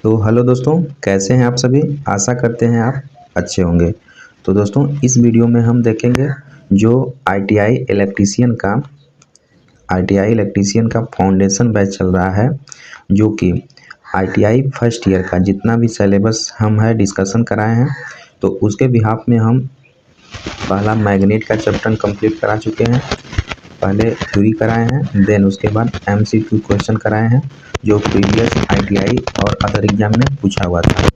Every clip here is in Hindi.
तो हेलो दोस्तों, कैसे हैं आप सभी। आशा करते हैं आप अच्छे होंगे। तो दोस्तों, इस वीडियो में हम देखेंगे जो आईटीआई इलेक्ट्रीशियन का फाउंडेशन बैच चल रहा है, जो कि आईटीआई फर्स्ट ईयर का जितना भी सिलेबस हम है डिस्कशन कराए हैं। तो उसके बिहाफ में हम पहला मैग्नेट का चैप्टर कंप्लीट करा चुके हैं। पहले थ्योरी कराए हैं, देन उसके बाद एमसीक्यू क्वेश्चन कराए हैं जो प्रीवियस आईटीआई और अदर एग्जाम में पूछा हुआ था।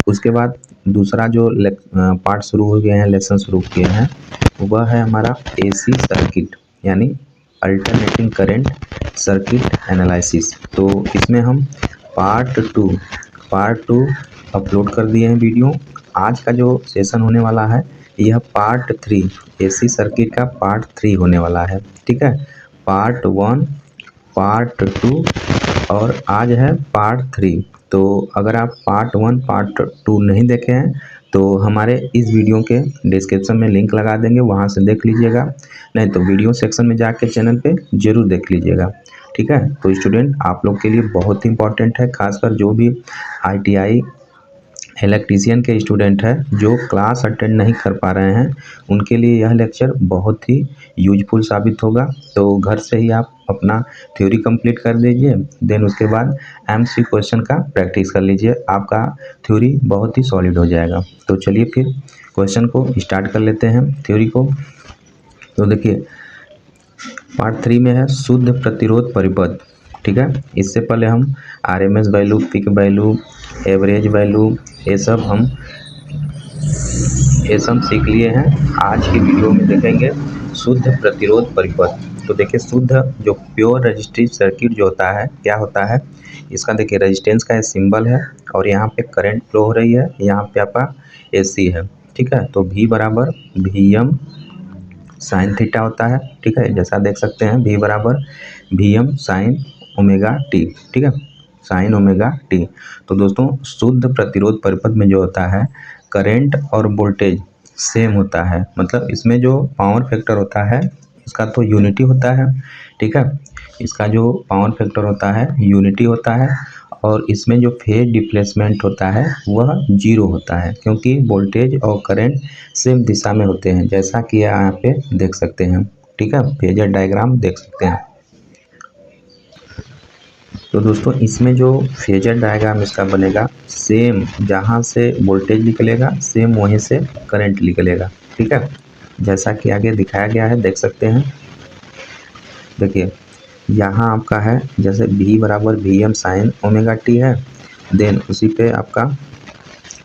उसके बाद दूसरा जो पार्ट शुरू हो गए हैं, लेसन शुरू किए हैं, वह है हमारा एसी सर्किट यानी अल्टरनेटिंग करंट सर्किट एनालिसिस। तो इसमें हम पार्ट टू अपलोड कर दिए हैं वीडियो। आज का जो सेशन होने वाला है यह पार्ट 3 एसी सर्किट का पार्ट 3 होने वाला है। ठीक है, पार्ट 1, पार्ट 2 और आज है पार्ट 3। तो अगर आप पार्ट 1 पार्ट 2 नहीं देखे हैं तो हमारे इस वीडियो के डिस्क्रिप्शन में लिंक लगा देंगे, वहां से देख लीजिएगा। नहीं तो वीडियो सेक्शन में जाके चैनल पे जरूर देख लीजिएगा। ठीक है, तो स्टूडेंट आप लोग के लिए बहुत ही इंपॉर्टेंट है, खासकर जो भी आईटीआई इलेक्ट्रीशियन के स्टूडेंट है जो क्लास अटेंड नहीं कर पा रहे हैं, उनके लिए यह लेक्चर बहुत ही यूजफुल साबित होगा। तो घर से ही आप अपना थ्योरी कंप्लीट कर लीजिए, देन उसके बाद एमसी क्वेश्चन का प्रैक्टिस कर लीजिए, आपका थ्योरी बहुत ही सॉलिड हो जाएगा। तो चलिए फिर क्वेश्चन को स्टार्ट कर लेते हैं, थ्योरी को। तो देखिए, पार्ट 3 में है शुद्ध प्रतिरोध परिपथ। ठीक है, इससे पहले हम RMS value, peak value, average value ये सब सीख लिए हैं। आज की वीडियो में देखेंगे शुद्ध प्रतिरोध परिपथ। तो देखिए, शुद्ध जो प्योर रजिस्टिव सर्किट जो होता है, क्या होता है इसका, देखिए रेजिस्टेंस का सिंबल है और यहाँ पे करंट फ्लो हो रही है, यहाँ पे आपका एसी है। ठीक है, तो V बराबर VM साइन थीटा होता है। ठीक है, जैसा देख सकते हैं V बराबर VM साइन ओमेगा टी। ठीक है, साइन ओमेगा टी। तो दोस्तों, शुद्ध प्रतिरोध परिपथ में जो होता है करंट और वोल्टेज सेम होता है, मतलब इसमें जो पावर फैक्टर होता है इसका तो यूनिटी होता है। ठीक है, इसका जो पावर फैक्टर होता है यूनिटी होता है और इसमें जो फेज डिस्प्लेसमेंट होता है वह जीरो होता है, क्योंकि वोल्टेज और करंट सेम दिशा में होते हैं, जैसा कि यहाँ पे देख सकते हैं। ठीक है, फेजर डायग्राम देख सकते हैं। तो दोस्तों, इसमें जो फेजर डायग्राम इसका बनेगा, सेम जहाँ से वोल्टेज निकलेगा सेम वहीं से करंट निकलेगा। ठीक है, जैसा कि आगे दिखाया गया है, देख सकते हैं। देखिए, यहाँ आपका है जैसे V बराबर VM साइन ओमेगा टी है, देन उसी पे आपका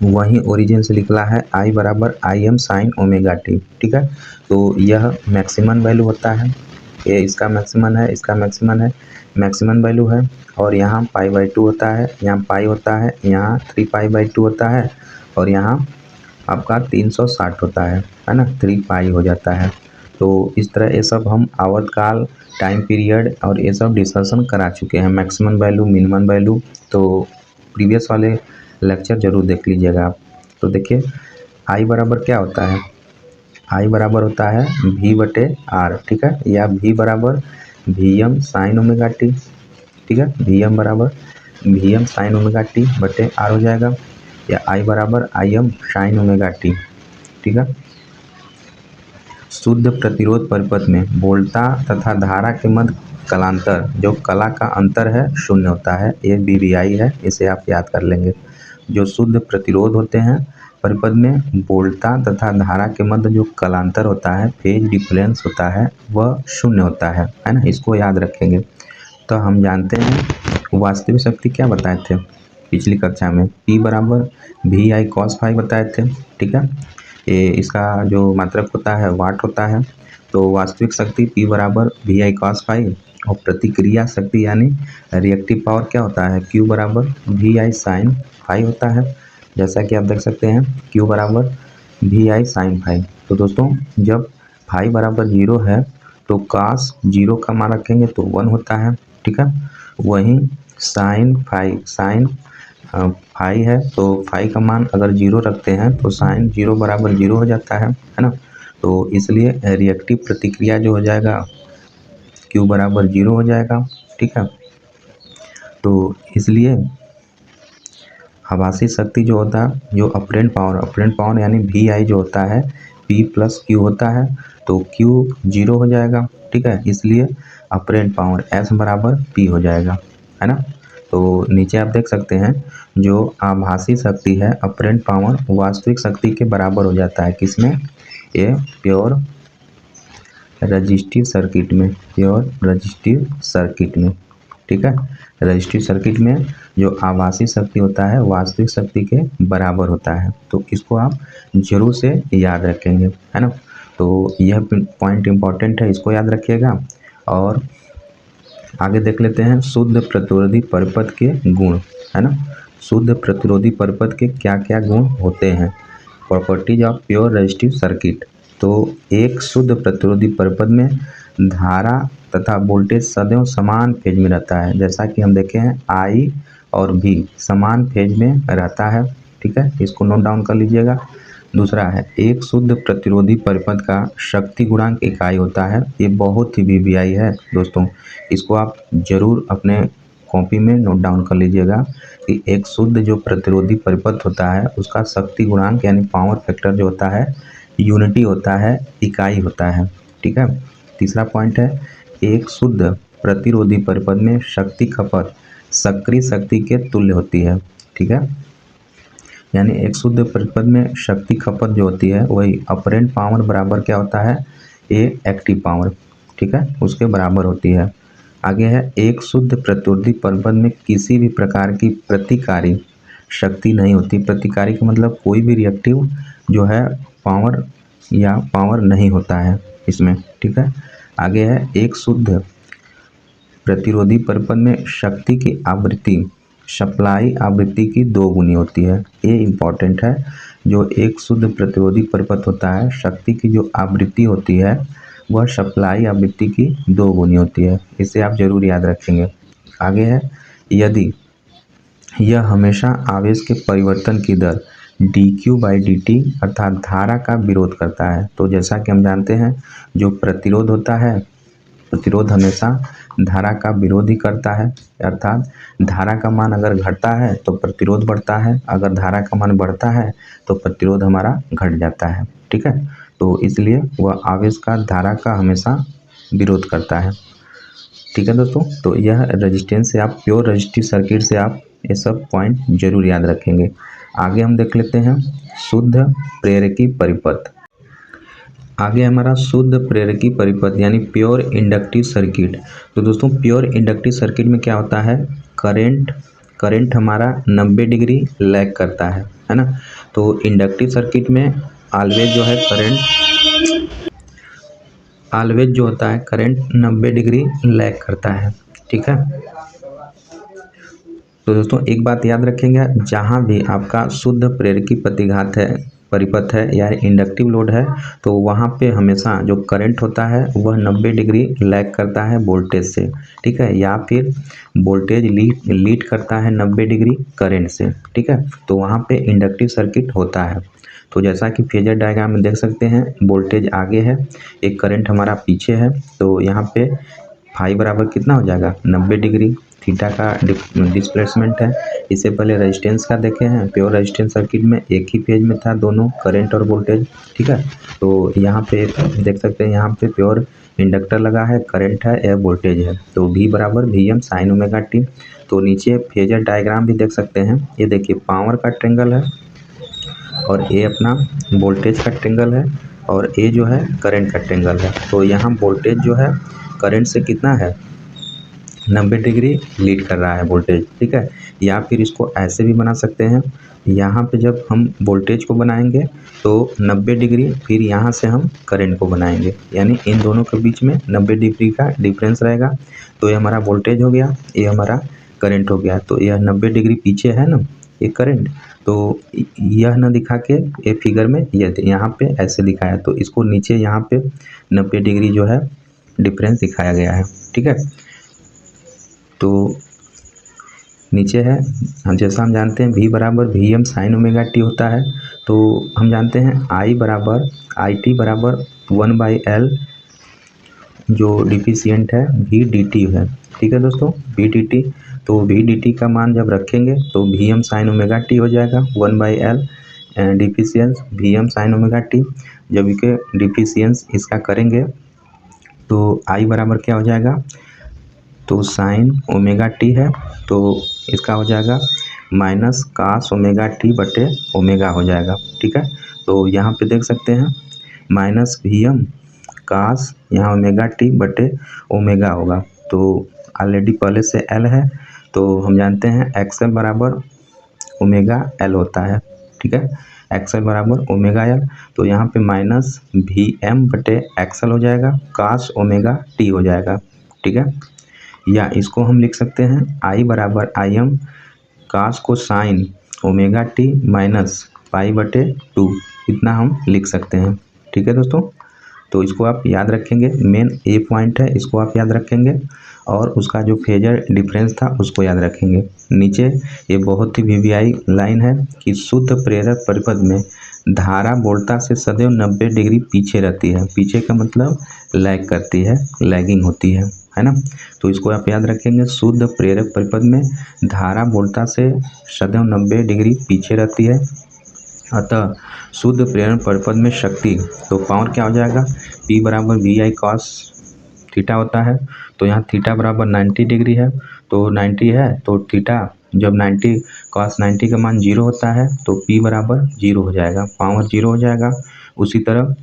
वही ओरिजिन से निकला है I बराबर IM साइन ओमेगा टी। ठीक है, तो यह मैक्सिमम वैल्यू होता है, ये इसका मैक्सिमम है, इसका मैक्सिमम है, मैक्सिमम वैल्यू है। और यहाँ π/2 होता है, यहाँ पाई होता है, यहाँ 3π/2 होता है और यहाँ आपका 360 होता है ना, 3π हो जाता है। तो इस तरह ये सब हम आवर्तकाल, टाइम पीरियड और ये सब डिस्कशन करा चुके हैं, मैक्सिमम वैल्यू, मिनिमम वैल्यू। तो प्रीवियस वाले लेक्चर जरूर देख लीजिएगा आप। तो देखिए, आई बराबर क्या होता है, आई बराबर होता है V/R। ठीक है, या V बराबर VM साइन ओमेगा टी। ठीक है, VM बराबर VM साइन ओमेगा टी बटे R हो जाएगा, या I बराबर IM साइन ओमेगा टी। ठीक है, शुद्ध प्रतिरोध परिपथ में वोल्टा तथा धारा के मध्य कलांतर, जो कला का अंतर है, शून्य होता है। ये BVI है, इसे आप याद कर लेंगे। जो शुद्ध प्रतिरोध होते हैं परिपथ में वोल्टा तथा धारा के मध्य जो कलांतर होता है, फेज डिफरेंस होता है, वह शून्य होता है ना, इसको याद रखेंगे। तो हम जानते हैं वास्तविक शक्ति क्या बताए थे पिछली कक्षा में, P बराबर VI cos फाई बताए थे। ठीक है, ये इसका जो मात्रक होता है वाट होता है। तो वास्तविक शक्ति P बराबर VI cos फाई और प्रतिक्रिया शक्ति यानी रिएक्टिव पावर क्या होता है, Q बराबर VI साइन फाई होता है, जैसा कि आप देख सकते हैं Q बराबर VI साइन फाई। तो दोस्तों, जब फाई बराबर 0 है तो कास 0 का मान रखेंगे तो 1 होता है। ठीक है, वहीं साइन फाई है तो फाई का मान अगर 0 रखते हैं तो साइन 0 बराबर 0 हो जाता है ना। तो इसलिए रिएक्टिव प्रतिक्रिया जो हो जाएगा Q बराबर 0 हो जाएगा। ठीक है, तो इसलिए आभासी शक्ति जो होता है, जो अपरेंट पावर यानी VI जो होता है P प्लस Q होता है, तो Q 0 हो जाएगा, ठीक है। इसलिए अपरेंट पावर S बराबर P हो जाएगा, है ना। तो नीचे आप देख सकते हैं जो आभासी शक्ति है अपरेंट पावर वास्तविक शक्ति के बराबर हो जाता है, किसमें, ये प्योर रजिस्टिव सर्किट में, ठीक है। रजिस्टिव सर्किट में जो आभासी शक्ति होता है वास्तविक शक्ति के बराबर होता है, तो इसको आप जरूर से याद रखेंगे, है ना। तो यह पॉइंट इम्पॉर्टेंट है, इसको याद रखिएगा। और आगे देख लेते हैं शुद्ध प्रतिरोधी परिपथ के गुण, है ना। शुद्ध प्रतिरोधी परिपथ के क्या क्या गुण होते हैं, properties of pure resistive circuit. तो एक शुद्ध प्रतिरोधी परिपथ में धारा तथा वोल्टेज सदैव समान फेज में रहता है, जैसा कि हम देखे हैं I और V समान फेज में रहता है, ठीक है। इसको नोट डाउन कर लीजिएगा। दूसरा है एक शुद्ध प्रतिरोधी परिपथ का शक्ति गुणांक इकाई होता है, ये बहुत ही VBI है दोस्तों, इसको आप जरूर अपने कॉपी में नोट डाउन कर लीजिएगा कि एक शुद्ध जो प्रतिरोधी परिपथ होता है उसका शक्ति गुणांक यानी पावर फैक्टर जो होता है यूनिटी होता है, इकाई होता है, ठीक है। तीसरा पॉइंट है एक शुद्ध प्रतिरोधी परिपथ में शक्ति खपत सक्रिय शक्ति के तुल्य होती है, ठीक है। यानी एक शुद्ध परिपथ में शक्ति खपत जो होती है वही अपरेंट पावर बराबर क्या होता है, ये एक्टिव पावर, ठीक है, उसके बराबर होती है। आगे है एक शुद्ध प्रतिरोधी परिपथ में किसी भी प्रकार की प्रतिकारी शक्ति नहीं होती। प्रतिकारी का मतलब कोई भी रिएक्टिव जो है पावर नहीं होता है इसमें, ठीक है। आगे है एक शुद्ध प्रतिरोधी परिपथ में शक्ति की आवृत्ति सप्लाई आवृत्ति की 2 गुनी होती है, ये इम्पॉर्टेंट है। जो एक शुद्ध प्रतिरोधी परिपथ होता है शक्ति की जो आवृत्ति होती है वह सप्लाई आवृत्ति की 2 गुनी होती है, इसे आप जरूर याद रखेंगे। आगे है यदि यह हमेशा आवेश के परिवर्तन की दर dQ/dt अर्थात धारा का विरोध करता है। तो जैसा कि हम जानते हैं जो प्रतिरोध होता है, प्रतिरोध हमेशा धारा का विरोध ही करता है, अर्थात धारा का मान अगर घटता है तो प्रतिरोध बढ़ता है, अगर धारा का मान बढ़ता है तो प्रतिरोध हमारा घट जाता है, ठीक है। तो इसलिए वह आवेश का धारा का हमेशा विरोध करता है, ठीक है दोस्तों। तो यह रेजिस्टेंस से आप प्योर रेजिस्टिव सर्किट से आप ये सब पॉइंट जरूर याद रखेंगे। आगे हम देख लेते हैं शुद्ध प्रेरकी परिपथ। आगे हमारा शुद्ध प्रेरकी परिपथ यानी प्योर इंडक्टिव सर्किट। तो दोस्तों प्योर इंडक्टिव सर्किट में क्या होता है, करंट हमारा 90 डिग्री लैग करता है ना। तो इंडक्टिव सर्किट में ऑलवेज जो है करंट 90 डिग्री लैग करता है, ठीक है। तो दोस्तों एक बात याद रखेंगे, जहाँ भी आपका शुद्ध प्रेरकी प्रतिघात है परिपथ है या इंडक्टिव लोड है तो वहाँ पे हमेशा जो करंट होता है वह 90 डिग्री लैग करता है वोल्टेज से, ठीक है, या फिर वोल्टेज लीड करता है 90 डिग्री करंट से, ठीक है। तो वहाँ पे इंडक्टिव सर्किट होता है। तो जैसा कि फेजर डायग्राम में देख सकते हैं वोल्टेज आगे है, एक करंट हमारा पीछे है, तो यहाँ पे फाई बराबर कितना हो जाएगा 90 डिग्री, थीटा का डिस्प्लेसमेंट है। इससे पहले रेजिस्टेंस का देखे हैं, प्योर रेजिस्टेंस सर्किट में एक ही फेज में था दोनों करंट और वोल्टेज, ठीक है। तो यहाँ पे देख सकते हैं यहाँ पे प्योर इंडक्टर लगा है, करंट है या वोल्टेज है, तो V बराबर Vm साइन ओमेगा टी। तो नीचे फेजर डायग्राम भी देख सकते हैं, ये देखिए पावर का ट्रेंगल है और ये अपना वोल्टेज का ट्रेंगल है और ये जो है करंट का ट्रेंगल है। तो यहाँ वोल्टेज जो है करंट से कितना है 90 डिग्री लीड कर रहा है वोल्टेज, ठीक है। या फिर इसको ऐसे भी बना सकते हैं, यहाँ पे जब हम वोल्टेज को बनाएंगे तो 90 डिग्री फिर यहाँ से हम करंट को बनाएंगे, यानी इन दोनों के बीच में 90 डिग्री का डिफरेंस रहेगा। तो ये हमारा वोल्टेज हो गया, ये हमारा करंट हो गया। तो यह 90 डिग्री पीछे है ना ये करंट, तो यह न दिखा के ये फिगर में यहाँ पे ऐसे दिखाया, तो इसको नीचे यहाँ पे 90 डिग्री जो है डिफरेंस दिखाया गया है, ठीक है। तो नीचे है हम जैसा हम जानते हैं V बराबर Vm साइन ओमेगा टी होता है, तो हम जानते हैं I बराबर IT बराबर 1/L जो डिफिशियंट है V dt है, ठीक है दोस्तों, V dt। तो वी डी टी का मान जब रखेंगे तो V M sine omega T हो जाएगा 1/L डिफिशियंस V M sine omega T. जब इसके डिफिशियंस इसका करेंगे तो आई बराबर क्या हो जाएगा, तो साइन ओमेगा टी है तो इसका हो जाएगा माइनस कास ओमेगा टी बटे ओमेगा हो जाएगा। ठीक है, तो यहाँ पे देख सकते हैं माइनस वी एम कास यहाँ ओमेगा टी बटे ओमेगा होगा। तो ऑलरेडी पहले से एल है तो हम जानते हैं एक्स एल बराबर ओमेगा एल होता है। ठीक है, एक्स एल बराबर ओमेगा एल, तो यहाँ पे माइनस वी एम बटे एक्स एल हो जाएगा, कास ओमेगा टी हो जाएगा। ठीक है, या इसको हम लिख सकते हैं आई बराबर आई एम कास को sign omega T minus pi बटे 2, इतना हम लिख सकते हैं। ठीक है दोस्तों, तो इसको आप याद रखेंगे, मेन ए पॉइंट है, इसको आप याद रखेंगे और उसका जो फेजर डिफरेंस था उसको याद रखेंगे। नीचे ये बहुत ही वीवीआई लाइन है कि शुद्ध प्रेरक परिपथ में धारा वोल्टा से सदैव 90 डिग्री पीछे रहती है। पीछे का मतलब लैग करती है, लैगिंग होती है ना। तो इसको आप याद रखेंगे, शुद्ध प्रेरक परिपथ में धारा वोल्टा से सदैव 90 डिग्री पीछे रहती है। अतः शुद्ध प्रेरण परिपथ में शक्ति, तो पावर क्या हो जाएगा, P बराबर वी आई कॉस थीटा होता है। तो यहाँ थीटा बराबर 90 डिग्री है, तो 90 है तो थीटा जब 90 कॉस 90 का मान 0 होता है तो P बराबर 0 हो जाएगा, पावर 0 हो जाएगा। उसी तरह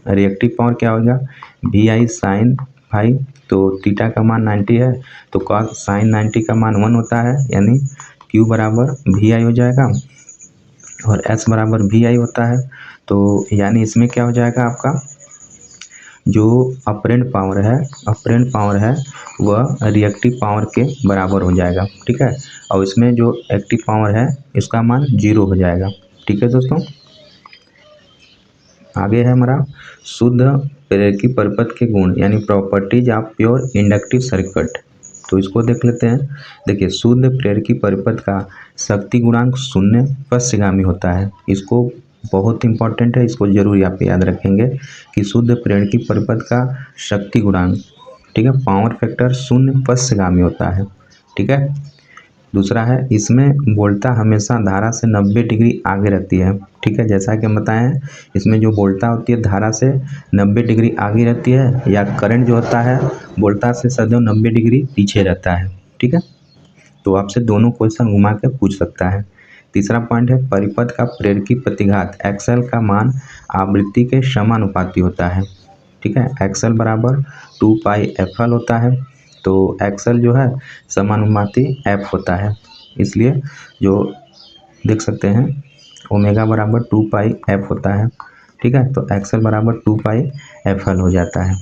रिएक्टिव पावर क्या होगा, वी आई साइन फाई, तो थीटा का मान 90 है तो कॉस साइन 90 का मान 1 होता है, यानी Q बराबर वी आई हो जाएगा और S बराबर वी आई होता है। तो यानी इसमें क्या हो जाएगा, आपका जो अपरेंट पावर है वह रिएक्टिव पावर के बराबर हो जाएगा। ठीक है, और इसमें जो एक्टिव पावर है इसका मान 0 हो जाएगा। ठीक है दोस्तों, आगे है हमारा शुद्ध प्रेरकी परिपथ के गुण यानी properties of pure inductive circuit. तो इसको देख लेते हैं। देखिए, शुद्ध प्रेरकी परिपथ का शक्ति गुणांक 0 पश्चगामी होता है। इसको बहुत इंपॉर्टेंट है, इसको जरूर आप याद रखेंगे कि शुद्ध प्रेरकी परिपथ का शक्ति गुणांक, ठीक है, पावर फैक्टर 0 पश्चगामी होता है। ठीक है, दूसरा है इसमें वोल्टा हमेशा धारा से 90 डिग्री आगे रहती है। ठीक है, जैसा कि हम बताएं इसमें जो वोल्टा होती है धारा से 90 डिग्री आगे रहती है, या करंट जो होता है वोल्टा से सदैव 90 डिग्री पीछे रहता है। ठीक है, तो आपसे दोनों क्वेश्चन घुमा के पूछ सकता है। तीसरा पॉइंट है परिपथ का प्रेरकी प्रतिघात एक्सएल का मान आवृत्ति के समानुपाती होता है। ठीक है, एक्सएल बराबर 2 पाई एफ एल होता है, तो एक्सएल जो है समानुपाती एफ होता है, इसलिए जो देख सकते हैं ओमेगा बराबर 2 पाई एफ होता है। ठीक है, तो एक्सएल बराबर 2 पाई एफ एल हो जाता है।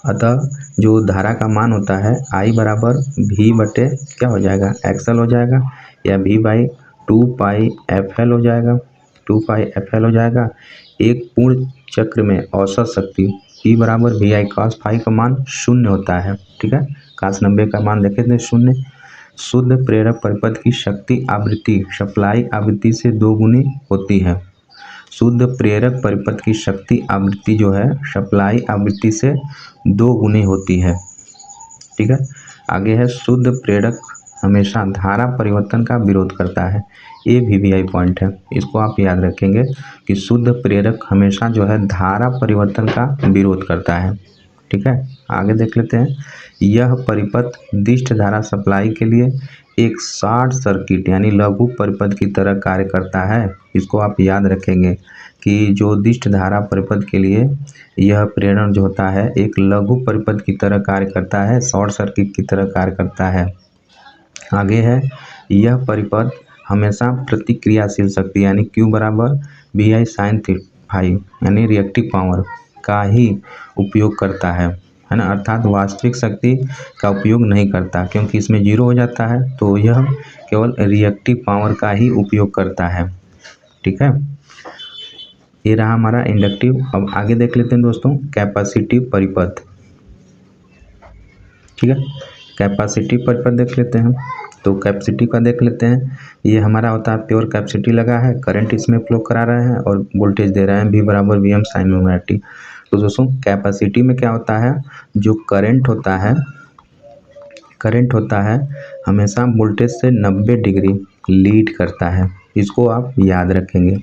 अतः जो धारा का मान होता है आई बराबर वी बटे क्या हो जाएगा, एक्सएल हो जाएगा, या V by 2 pi F L हो जाएगा, 2 पाई एफ एल हो जाएगा। एक पूर्ण चक्र में औसत शक्ति P बराबर वी आई कास फाई का मान 0 होता है। ठीक है, कास 90 का मान देखे थे 0। शुद्ध प्रेरक परिपथ की शक्ति आवृत्ति सप्लाई आवृत्ति से 2 गुनी होती है। शुद्ध प्रेरक परिपथ की शक्ति आवृत्ति जो है सप्लाई आवृत्ति से 2 गुनी होती है। ठीक है, आगे है शुद्ध प्रेरक हमेशा धारा परिवर्तन का विरोध करता है। ये वीवीआई पॉइंट है, इसको आप याद रखेंगे कि शुद्ध प्रेरक हमेशा जो है धारा परिवर्तन का विरोध करता है। ठीक है, आगे देख लेते हैं। यह परिपथ दिष्ट धारा सप्लाई के लिए एक शॉर्ट सर्किट यानी लघु परिपथ की तरह कार्य करता है। इसको आप याद रखेंगे कि जो दिष्ट धारा परिपथ के लिए यह प्रेरण जो होता है एक लघु परिपथ की तरह कार्य करता है, शॉर्ट सर्किट की तरह कार्य करता है। आगे है यह परिपथ हमेशा प्रतिक्रियाशील शक्ति यानी Q बराबर वी आई साइन फाई यानी रिएक्टिव पावर का ही उपयोग करता है ना, अर्थात वास्तविक शक्ति का उपयोग नहीं करता, क्योंकि इसमें 0 हो जाता है तो यह केवल रिएक्टिव पावर का ही उपयोग करता है। ठीक है, ये रहा हमारा इंडक्टिव। अब आगे देख लेते हैं दोस्तों कैपेसिटिव परिपथ। ठीक है, कैपेसिटिव परिपथ देख लेते हैं। तो कैपेसिटी का देख लेते हैं, ये हमारा होता है प्योर कैपेसिटी लगा है, करंट इसमें फ्लो करा रहे हैं और वोल्टेज दे रहे हैं V बराबर V M sine omega T. तो दोस्तों कैपेसिटी में क्या होता है, जो करंट होता है करंट होता है हमेशा वोल्टेज से 90 डिग्री लीड करता है, इसको आप याद रखेंगे।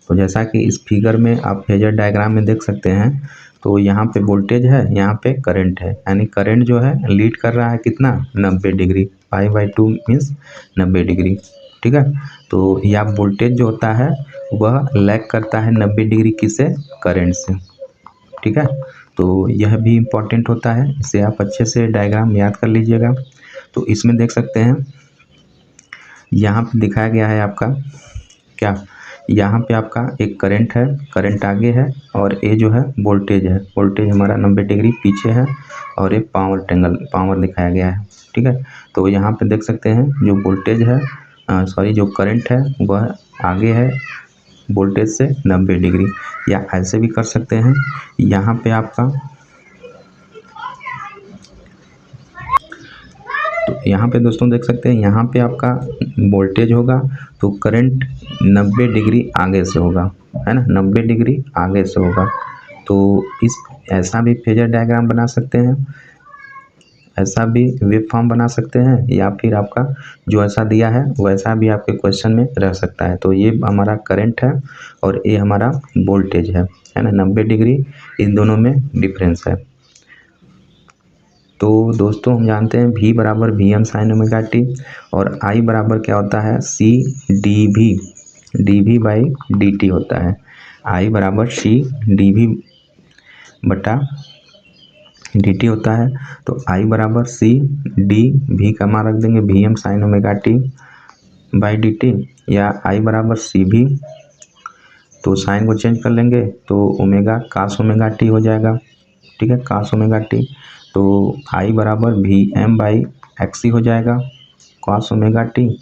तो जैसा कि इस फिगर में आप फेजर डायग्राम में देख सकते हैं, तो यहाँ पे वोल्टेज है, यहाँ पे करंट है, यानी करंट जो है लीड कर रहा है कितना 90 डिग्री, π/2 मीन्स 90 डिग्री। ठीक है, तो या वोल्टेज जो होता है वह लैग करता है 90 डिग्री किससे, करंट से। ठीक है, तो यह भी इम्पोर्टेंट होता है, इसे आप अच्छे से डायग्राम याद कर लीजिएगा। तो इसमें देख सकते हैं यहाँ पे दिखाया गया है आपका क्या, यहाँ पे आपका एक करंट है, करंट आगे है, और ये जो है वोल्टेज है, वोल्टेज हमारा 90 डिग्री पीछे है, और एक पावर दिखाया गया है। ठीक है, तो यहाँ पे देख सकते हैं जो वोल्टेज है जो करंट है वह आगे है वोल्टेज से 90 डिग्री, या ऐसे भी कर सकते हैं। यहाँ पे आपका तो यहाँ पे दोस्तों देख सकते हैं यहाँ पे आपका वोल्टेज होगा तो करंट 90 डिग्री आगे से होगा, है ना, 90 डिग्री आगे से होगा। तो इस ऐसा भी फेजर डायग्राम बना सकते हैं, ऐसा भी वेव फॉर्म बना सकते हैं, या फिर आपका जो ऐसा दिया है वैसा भी आपके क्वेश्चन में रह सकता है। तो ये हमारा करंट है और ये हमारा वोल्टेज है ना, 90 डिग्री इन दोनों में डिफरेंस है। तो दोस्तों हम जानते हैं V बराबर Vm साइन ओमेगा टी, और I बराबर क्या होता है C dV बाई dt होता है। I बराबर C dV बटा dt होता है। तो I बराबर C dV का मान रख देंगे Vm sign omega T by dt, या I बराबर CV, तो साइन को चेंज कर लेंगे तो ओमेगा कास ओमेगा टी हो जाएगा। ठीक है, कास ओमेगा टी, तो I बराबर Vm बाई एक्सी हो जाएगा, कॉस ओमेगा टी,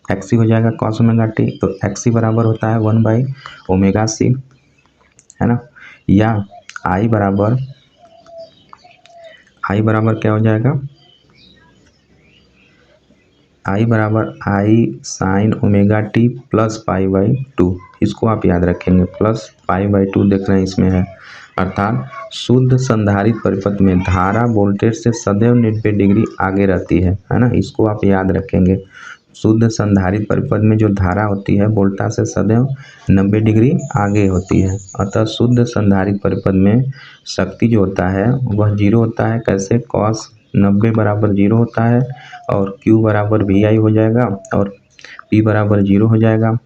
एक्सी हो जाएगा कॉस ओमेगा टी। तो एक्सी बराबर होता है 1/ओमेगा c, है ना, या I बराबर क्या हो जाएगा, I बराबर I sine omega T plus π/2, इसको आप याद रखेंगे, प्लस π/2 देख रहे हैं इसमें है, अर्थात शुद्ध संधारित्र परिपथ में धारा वोल्टेज से सदैव 90 डिग्री आगे रहती है ना, इसको आप याद रखेंगे। शुद्ध संधारित्र परिपथ में जो धारा होती है वोल्टेज से सदैव 90 डिग्री आगे होती है, अतः शुद्ध संधारित्र परिपथ में शक्ति जो होता है वह 0 होता है। कैसे, कॉस 90 बराबर 0 होता है, और Q बराबर VI हो जाएगा, और P बराबर 0 हो जाएगा।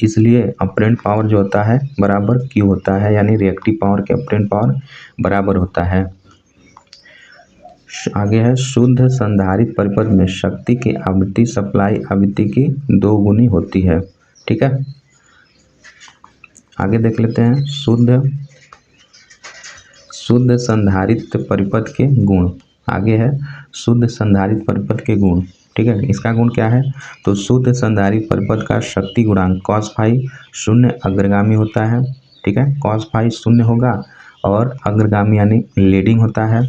इसलिए अपरेंट पावर जो होता है बराबर Q होता है, यानी रिएक्टिव पावर के अपरेंट पावर बराबर होता है। आगे है शुद्ध संधारित्र परिपथ में शक्ति की आवृत्ति सप्लाई आवृत्ति की 2 गुनी होती है। ठीक है, आगे देख लेते हैं शुद्ध संधारित्र परिपथ के गुण। आगे है शुद्ध संधारित्र परिपथ के गुण। ठीक है, इसका गुण क्या है, तो शुद्ध संधारित्र परिपथ का शक्ति गुणांक कॉस फाई 0 अग्रगामी होता है। ठीक है, कॉस फाई 0 होगा और अग्रगामी यानी लीडिंग होता है।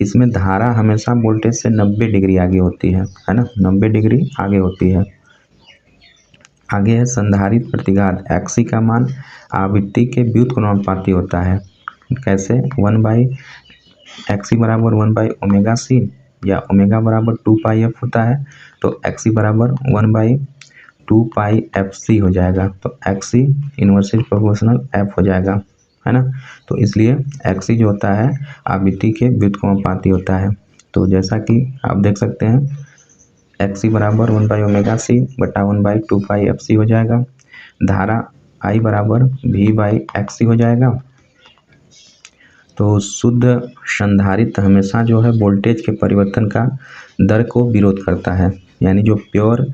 इसमें धारा हमेशा वोल्टेज से 90 डिग्री आगे होती है ना, 90 डिग्री आगे होती है। आगे है संधारित्र प्रतिघात एक्सी का मान आवृत्ति के व्युत्क्रमानुपाती होता है। कैसे, 1/एक्सी बराबर 1/ओमेगा c, या ओमेगा बराबर 2πf होता है, तो एक्सी बराबर 1/2πfc हो जाएगा। तो एक्सी इनवर्सली प्रोपोर्शनल f हो जाएगा, है ना। तो इसलिए एक्सी जो होता है आवृत्ति के व्युत्क्रमानुपाती होता है। तो जैसा कि आप देख सकते हैं एक्सी बराबर 1/ओमेगा c बटा 1/2πfc हो जाएगा। धारा I बराबर V/एक्सी हो जाएगा। तो शुद्ध संधारित्र हमेशा जो है वोल्टेज के परिवर्तन का दर को विरोध करता है, यानी जो प्योर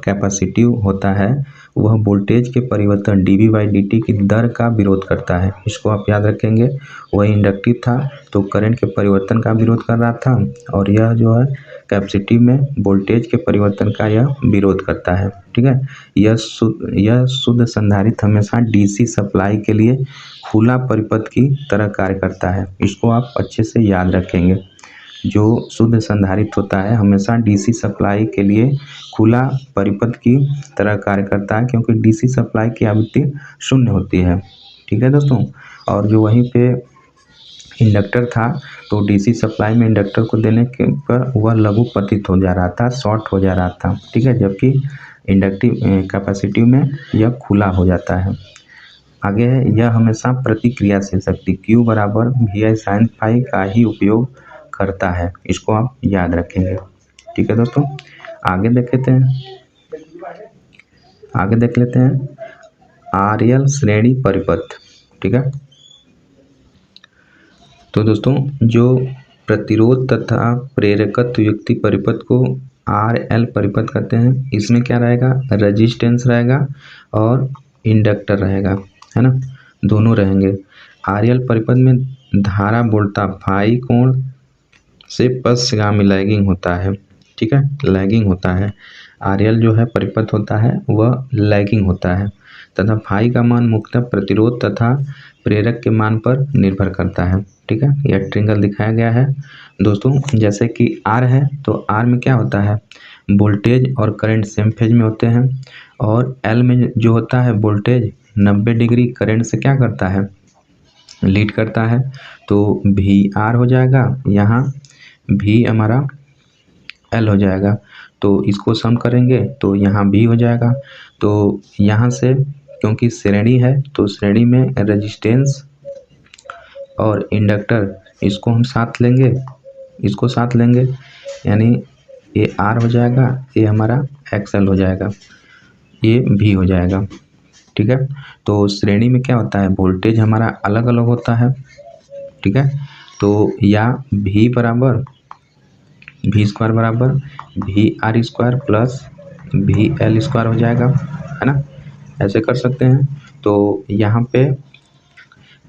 कैपेसिटिव होता है वह वोल्टेज के परिवर्तन dV/dt की दर का विरोध करता है, इसको आप याद रखेंगे। वह इंडक्टिव था तो करंट के परिवर्तन का विरोध कर रहा था, और यह जो है कैपेसिटिव में वोल्टेज के परिवर्तन का यह विरोध करता है। ठीक है, यह शुद्ध संधारित्र हमेशा DC सप्लाई के लिए खुला परिपथ की तरह कार्य करता है, इसको आप अच्छे से याद रखेंगे। जो शुद्ध संधारित्र होता है हमेशा DC सप्लाई के लिए खुला परिपथ की तरह कार्य करता है, क्योंकि DC सप्लाई की आवृत्ति 0 होती है। ठीक है दोस्तों, और जो वहीं पे इंडक्टर था तो डीसी सप्लाई में इंडक्टर को देने के पर वह लघु पतित हो जा रहा था, शॉर्ट हो जा रहा था, ठीक है, जबकि इंडक्टिव कैपेसिटिव में यह खुला हो जाता है। आगे है, यह हमेशा प्रतिक्रियाशील शक्ति Q बराबर VI sin फाई का ही उपयोग करता है, इसको आप याद रखेंगे। ठीक है दोस्तों, आगे देख लेते हैं RL श्रेणी परिपथ। ठीक है, तो दोस्तों जो प्रतिरोध तथा प्रेरकत्व युक्ति परिपथ को RL परिपथ कहते हैं, इसमें क्या रहेगा, रेजिस्टेंस रहेगा और इंडक्टर रहेगा, है ना, दोनों रहेंगे। RL परिपथ में धारा बोल्टा फाई कोण से पश्चगामी लैगिंग होता है। ठीक है, लैगिंग होता है। RL जो है परिपथ होता है वह लैगिंग होता है तथा फाई का मान मुख्यतः प्रतिरोध तथा प्रेरक के मान पर निर्भर करता है। ठीक है, यह ट्रिंगल दिखाया गया है दोस्तों। जैसे कि R है तो R में क्या होता है, वोल्टेज और करंट सेम फेज में होते हैं, और L में जो होता है वोल्टेज 90 डिग्री करंट से क्या करता है, लीड करता है। तो VR हो जाएगा, यहाँ V हमारा L हो जाएगा, तो इसको सम करेंगे तो यहाँ V हो जाएगा। तो यहाँ से क्योंकि श्रेणी है तो श्रेणी में रेजिस्टेंस और इंडक्टर इसको हम साथ लेंगे, यानी ये R हो जाएगा, ये हमारा XL हो जाएगा, ये V हो जाएगा। ठीक है, तो श्रेणी में क्या होता है, वोल्टेज हमारा अलग अलग होता है। ठीक है, तो या V बराबर V स्क्वायर बराबर VR square plus VL square हो जाएगा, है ना, ऐसे कर सकते हैं। तो यहाँ पे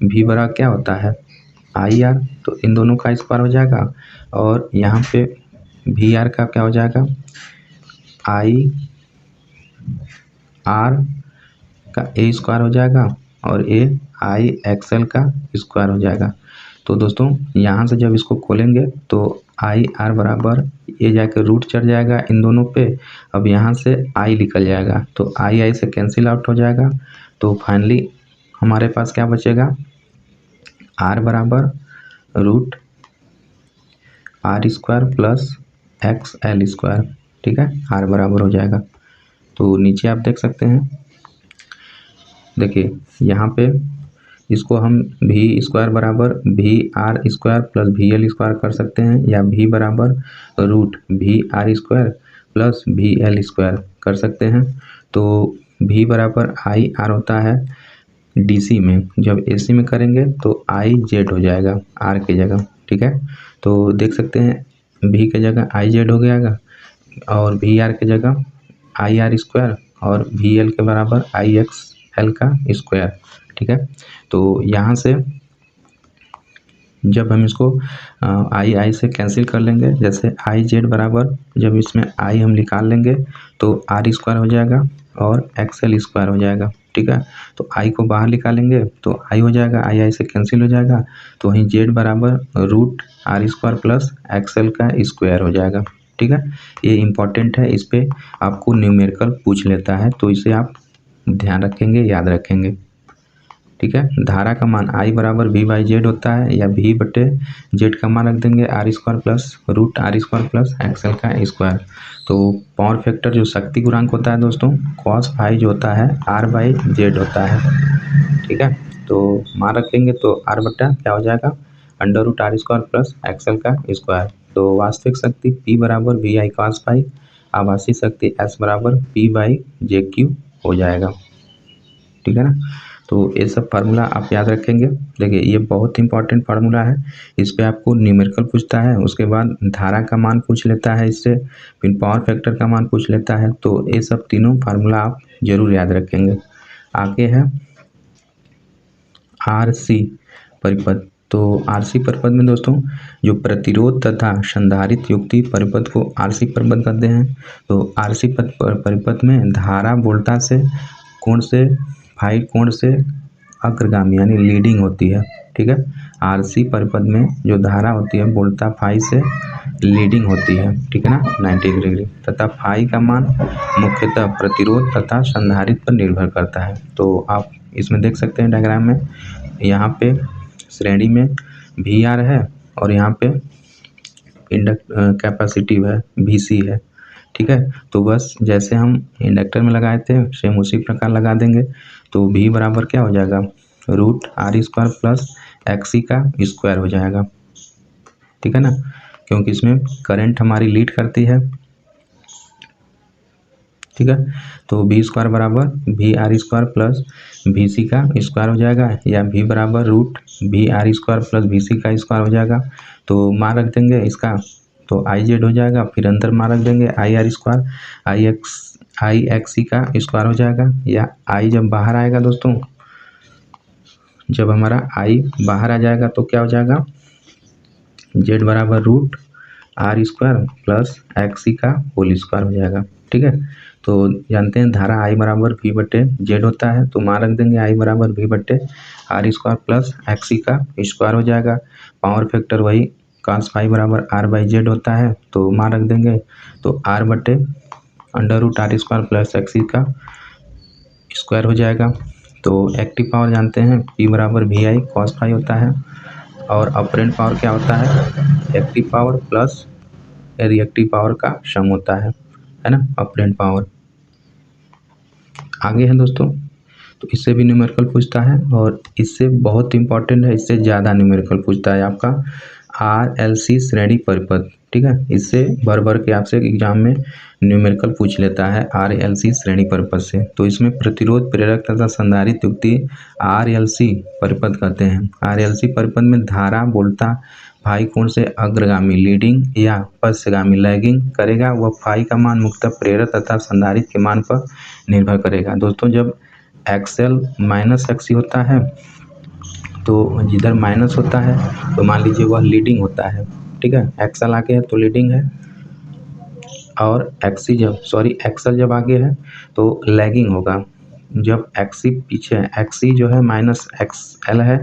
V बराबर क्या होता है IR, तो इन दोनों का स्क्वायर हो जाएगा, और यहाँ पे VR का क्या हो जाएगा, IR का A स्क्वायर हो जाएगा, और IXL का स्क्वायर हो जाएगा। तो दोस्तों यहाँ से जब इसको खोलेंगे तो IR बराबर ये जाकर रूट चढ़ जाएगा इन दोनों पे, अब यहाँ से I निकल जाएगा, तो I से कैंसिल आउट हो जाएगा। तो फाइनली हमारे पास क्या बचेगा, R बराबर root R square plus XL square. ठीक है, R बराबर हो जाएगा। तो नीचे आप देख सकते हैं, देखिए यहाँ पे इसको हम V स्क्वायर बराबर VR square plus VL square कर सकते हैं, या V बराबर root VR square plus VL square कर सकते हैं। तो V बराबर IR होता है DC में, जब AC में करेंगे तो IZ हो जाएगा R की जगह। ठीक है, तो देख सकते हैं V की जगह IZ हो गया, और VR की जगह IR स्क्वायर, और VL के बराबर IXL का स्क्वायर। ठीक है, तो यहाँ से जब हम इसको I से कैंसिल कर लेंगे, जैसे IZ बराबर जब इसमें I हम निकाल लेंगे तो R स्क्वायर हो जाएगा और XL स्क्वायर हो जाएगा। ठीक है, तो I को बाहर निकालेंगे तो I हो जाएगा, I से कैंसिल हो जाएगा, तो वहीं Z बराबर root R square plus XL का स्क्वायर हो जाएगा। ठीक है, ये इम्पॉर्टेंट है, इस पर आपको न्यूमेरिकल पूछ लेता है, तो इसे आप ध्यान रखेंगे, याद रखेंगे। ठीक है, धारा का मान I बराबर V/Z होता है, या V बटे Z का मान रख देंगे R square plus root R square plus XL का स्क्वायर। तो पावर फैक्टर जो शक्ति गुणांक होता है दोस्तों, cos फाई जो होता है R/Z होता है। ठीक है, तो मान रखेंगे तो R बटा क्या हो जाएगा, under root R square plus XL का स्क्वायर। तो वास्तविक शक्ति P बराबर VI cos फाई, आभासी शक्ति S बराबर P/JQ हो जाएगा। ठीक है ना, तो ये सब फार्मूला आप याद रखेंगे। देखिए ये बहुत इंपॉर्टेंट फार्मूला है, इस पे आपको न्यूमेरिकल पूछता है, उसके बाद धारा का मान पूछ लेता है इससे, फिर पावर फैक्टर का मान पूछ लेता है। तो ये सब तीनों फार्मूला आप जरूर याद रखेंगे। आगे है RC परिपथ। तो RC परिपथ में दोस्तों जो प्रतिरोध तथा संधारित्र युक्ति परिपथ को RC परिपथ कहते हैं। तो RC परिपथ में धारा वोल्टा से कोण से फाई कोण से अग्रगामी यानी लीडिंग होती है। ठीक है, RC परिपथ में जो धारा होती है वोल्टा फाई से लीडिंग होती है। ठीक है ना, 90 डिग्री, तथा फाई का मान मुख्यतः प्रतिरोध तथा संधारित्र पर निर्भर करता है। तो आप इसमें देख सकते हैं डायग्राम में, यहाँ पे श्रेणी में वी आर है और यहाँ पे कैपेसिटिव है वी सी है। ठीक है, तो बस जैसे हम इंडक्टर में लगाए थे सेम उसी प्रकार लगा देंगे। तो वी बराबर क्या हो जाएगा, root R square plus XC का स्क्वायर हो जाएगा। ठीक है ना, क्योंकि इसमें करंट हमारी लीड करती है। ठीक है, तो वी स्क्वायर बराबर V R square plus V C का स्क्वायर हो जाएगा, या वी बराबर root V R square plus V C का स्क्वायर हो जाएगा। तो मान रख देंगे इसका, तो आई जेड हो जाएगा, फिर अंदर मान रख देंगे I R square I X C का स्क्वायर हो जाएगा। या आई जब बाहर आएगा दोस्तों, जब हमारा आई बाहर आ जाएगा तो क्या हो जाएगा, जेड बराबर root R square plus X C का होल स्क्वायर हो जाएगा। ठीक है, तो जानते हैं धारा आई बराबर वी बटे जेड होता है, तो मान रख देंगे आई बराबर वी बटे R square plus X C का स्क्वायर हो जाएगा। पावर फैक्टर वही cos फाई बराबर आर बाई जेड होता है, तो मान रख देंगे, तो आर बटे under root R square plus X C का स्क्वायर हो जाएगा। तो एक्टिव पावर जानते हैं पी बराबर वी आई कॉस फाई होता है, और अपरेंट पावर क्या होता है, active power plus reactive power का सम होता है ना, अपरेंट पावर। आगे है दोस्तों, तो इससे भी न्यूमेरिकल पूछता है, और इससे बहुत इंपॉर्टेंट है, इससे ज़्यादा न्यूमेरिकल पूछता है आपका आर एल सी श्रेणी परिपथ। ठीक है, इससे भर के आपसे एग्जाम में न्यूमेरिकल पूछ लेता है आर एल सी श्रेणी परिपथ से। तो इसमें प्रतिरोध, प्रेरक तथा संधारित्र युक्ति आर एल सी परिपथ कहते हैं। आर एल सी परिपथ में धारा बोलता फाई कोण से अग्रगामी लीडिंग या पश्चगामी लैगिंग करेगा, वह फाई का मान मुख्यतः प्रेरक तथा संधारित्र के मान पर निर्भर करेगा। दोस्तों जब एक्सएल माइनस एक्सी होता है, तो जिधर माइनस होता है तो मान लीजिए वह लीडिंग होता है। ठीक है, एक्सएल आगे है तो लीडिंग है, और एक्सएल जब आगे है तो लैगिंग होगा। जब एक्सी पीछे है, एक्सी जो है माइनस एक्सएल है,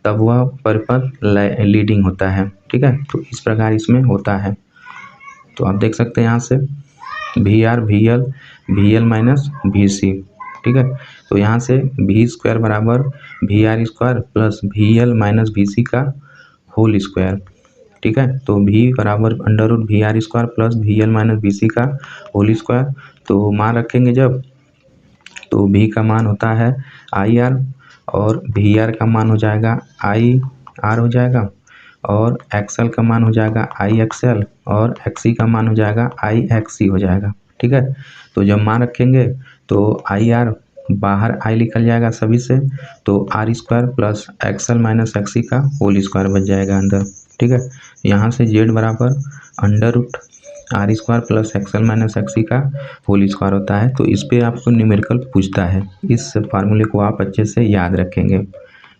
तब वह परिपथ लीडिंग होता है। ठीक है, तो इस प्रकार इसमें होता है। तो आप देख सकते हैं यहाँ से V R V L minus V C. ठीक है, तो यहाँ से वी स्क्वायर बराबर V R square plus V L minus V C का होल स्क्वायर। ठीक है, तो वी बराबर under root V R square plus V L minus V C का होल स्क्वायर। तो मान रखेंगे जब, तो वी का मान होता है आई आर, और वी आर का मान हो जाएगा आई आर हो जाएगा, और एक्सएल का मान हो जाएगा आई एक्सएल, और एक्सी का मान हो जाएगा आई एक्सी हो जाएगा। ठीक है, तो जब मान रखेंगे तो आई आर बाहर आई निकल जाएगा सभी से, तो R square plus XL minus XC का होल स्क्वायर बच जाएगा अंदर। ठीक है, यहाँ से जेड बराबर under root R square plus XL minus XC का होल स्क्वायर होता है। तो इस पर आपको न्यूमेरिकल पूछता है, इस फार्मूले को आप अच्छे से याद रखेंगे।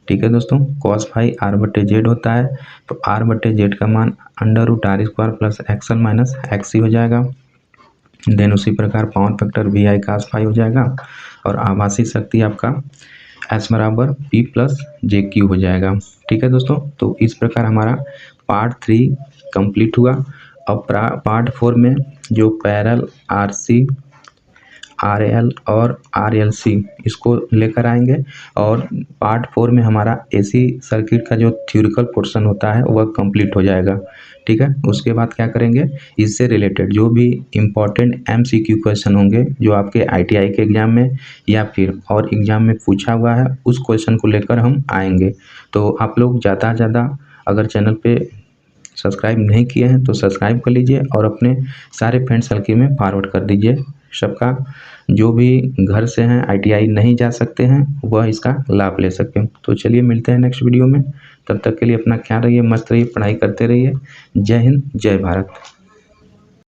ठीक है दोस्तों, कॉस फाई आर बटे जेड होता है, तो आर बटे जेड का मान under root R square plus XL minus XC हो जाएगा। देन उसी प्रकार power factor V I cos phi हो जाएगा, और आभासी शक्ति आपका एस बराबर पी प्लस जे क्यू हो जाएगा। ठीक है दोस्तों, तो इस प्रकार हमारा पार्ट 3 कंप्लीट हुआ। अब पार्ट 4 में जो parallel R C R L और आर एल सी इसको लेकर आएंगे, और पार्ट 4 में हमारा एसी सर्किट का जो थ्योरिकल पोर्शन होता है वह कंप्लीट हो जाएगा। ठीक है, उसके बाद क्या करेंगे, इससे रिलेटेड जो भी इम्पोर्टेंट एमसीक्यू क्वेश्चन होंगे जो आपके आईटीआई के एग्ज़ाम में या फिर और एग्ज़ाम में पूछा हुआ है, उस क्वेश्चन को लेकर हम आएंगे। तो आप लोग ज़्यादा से ज़्यादा अगर चैनल पे सब्सक्राइब नहीं किए हैं तो सब्सक्राइब कर लीजिए, और अपने सारे फ्रेंड सर्किल में फॉरवर्ड कर दीजिए। सबका जो भी घर से हैं आईटीआई नहीं जा सकते हैं वह इसका लाभ ले सकें। तो चलिए मिलते हैं नेक्स्ट वीडियो में, तब तक के लिए अपना ख्याल रखिए, मस्त रहिए, पढ़ाई करते रहिए। जय हिंद, जय भारत।